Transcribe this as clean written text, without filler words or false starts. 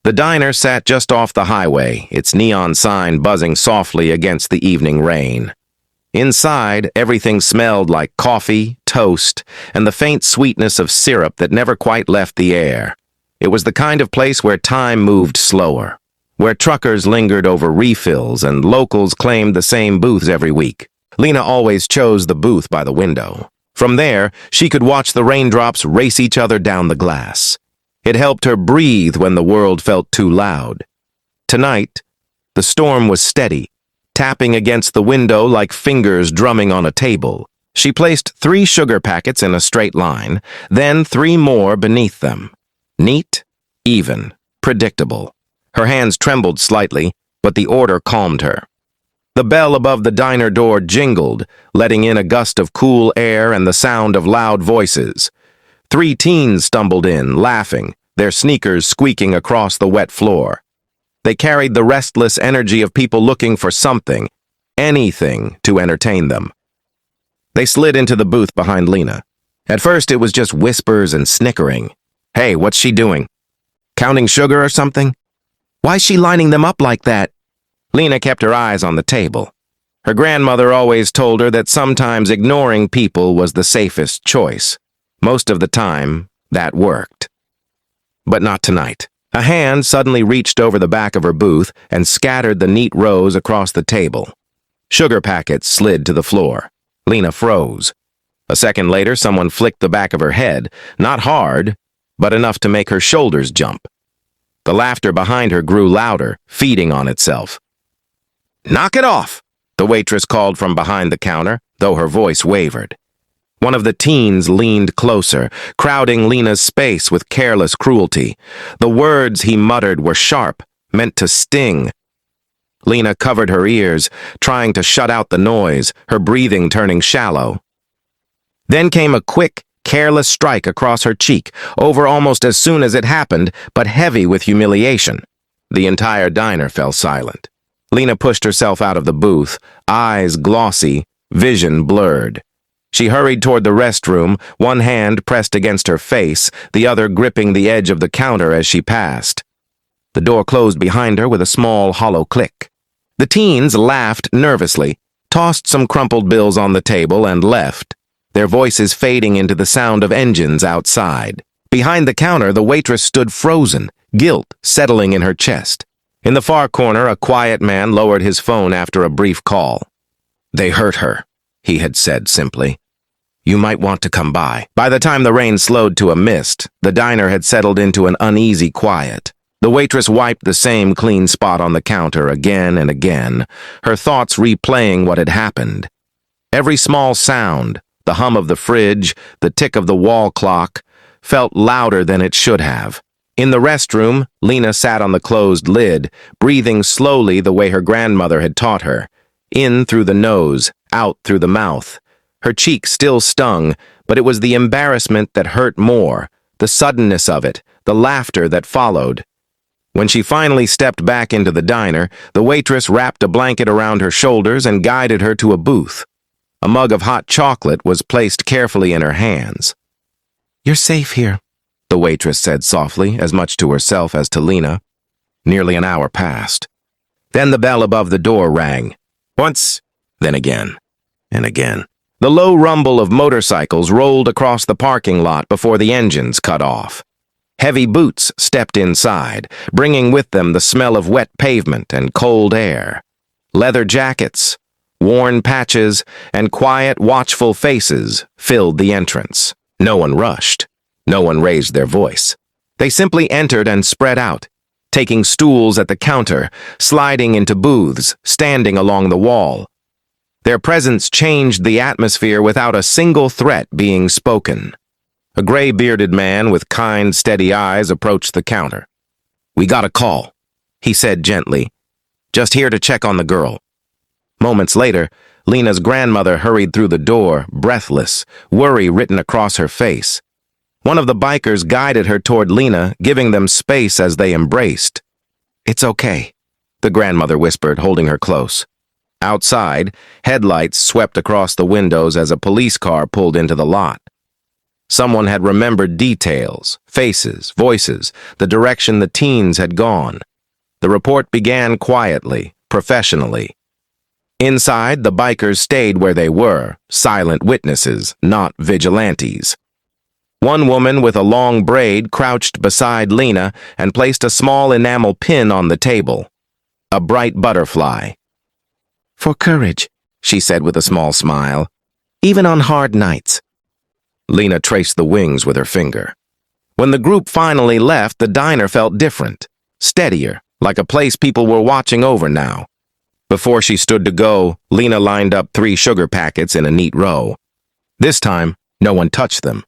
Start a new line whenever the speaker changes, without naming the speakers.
The diner sat just off the highway, its neon sign buzzing softly against the evening rain. Inside, everything smelled like coffee, toast, and the faint sweetness of syrup that never quite left the air. It was the kind of place where time moved slower, where truckers lingered over refills and locals claimed the same booths every week. Lena always chose the booth by the window. From there, she could watch the raindrops race each other down the glass. It helped her breathe when the world felt too loud. Tonight, the storm was steady, tapping against the window like fingers drumming on a table. She placed 3 sugar packets in a straight line, then 3 more beneath them. Neat, even, predictable. Her hands trembled slightly, but the order calmed her. The bell above the diner door jingled, letting in a gust of cool air and the sound of loud voices. 3 teens stumbled in, laughing, their sneakers squeaking across the wet floor. They carried the restless energy of people looking for something, anything, to entertain them. They slid into the booth behind Lena. At first, it was just whispers and snickering. Hey, what's she doing? Counting sugar or something? Why's she lining them up like that? Lena kept her eyes on the table. Her grandmother always told her that sometimes ignoring people was the safest choice. Most of the time, that worked. But not tonight. A hand suddenly reached over the back of her booth and scattered the neat rows across the table. Sugar packets slid to the floor. Lena froze. A second later, someone flicked the back of her head, not hard, but enough to make her shoulders jump. The laughter behind her grew louder, feeding on itself. "Knock it off!" the waitress called from behind the counter, though her voice wavered. One of the teens leaned closer, crowding Lena's space with careless cruelty. The words he muttered were sharp, meant to sting. Lena covered her ears, trying to shut out the noise, her breathing turning shallow. Then came a quick, careless strike across her cheek, over almost as soon as it happened, but heavy with humiliation. The entire diner fell silent. Lena pushed herself out of the booth, eyes glossy, vision blurred. She hurried toward the restroom, one hand pressed against her face, the other gripping the edge of the counter as she passed. The door closed behind her with a small, hollow click. The teens laughed nervously, tossed some crumpled bills on the table, and left, their voices fading into the sound of engines outside. Behind the counter, the waitress stood frozen, guilt settling in her chest. In the far corner, a quiet man lowered his phone after a brief call. "They hurt her," he had said simply. "You might want to come by." By the time the rain slowed to a mist, the diner had settled into an uneasy quiet. The waitress wiped the same clean spot on the counter again and again, her thoughts replaying what had happened. Every small sound, the hum of the fridge, the tick of the wall clock, felt louder than it should have. In the restroom, Lena sat on the closed lid, breathing slowly the way her grandmother had taught her. In through the nose, out through the mouth. Her cheek still stung, but it was the embarrassment that hurt more, the suddenness of it, the laughter that followed. When she finally stepped back into the diner, the waitress wrapped a blanket around her shoulders and guided her to a booth. A mug of hot chocolate was placed carefully in her hands. "You're safe here," the waitress said softly, as much to herself as to Lena. Nearly an hour passed. Then the bell above the door rang. Once, then again, and again. The low rumble of motorcycles rolled across the parking lot before the engines cut off. Heavy boots stepped inside, bringing with them the smell of wet pavement and cold air. Leather jackets, worn patches, and quiet, watchful faces filled the entrance. No one rushed. No one raised their voice. They simply entered and spread out, taking stools at the counter, sliding into booths, standing along the wall. Their presence changed the atmosphere without a single threat being spoken. A gray-bearded man with kind, steady eyes approached the counter. "We got a call," he said gently. "Just here to check on the girl." Moments later, Lena's grandmother hurried through the door, breathless, worry written across her face. One of the bikers guided her toward Lena, giving them space as they embraced. "It's okay," the grandmother whispered, holding her close. Outside, headlights swept across the windows as a police car pulled into the lot. Someone had remembered details, faces, voices, the direction the teens had gone. The report began quietly, professionally. Inside, the bikers stayed where they were, silent witnesses, not vigilantes. One woman with a long braid crouched beside Lena and placed a small enamel pin on the table. A bright butterfly. "For courage," she said with a small smile, "even on hard nights." Lena traced the wings with her finger. When the group finally left, the diner felt different, steadier, like a place people were watching over now. Before she stood to go, Lena lined up 3 sugar packets in a neat row. This time, no one touched them.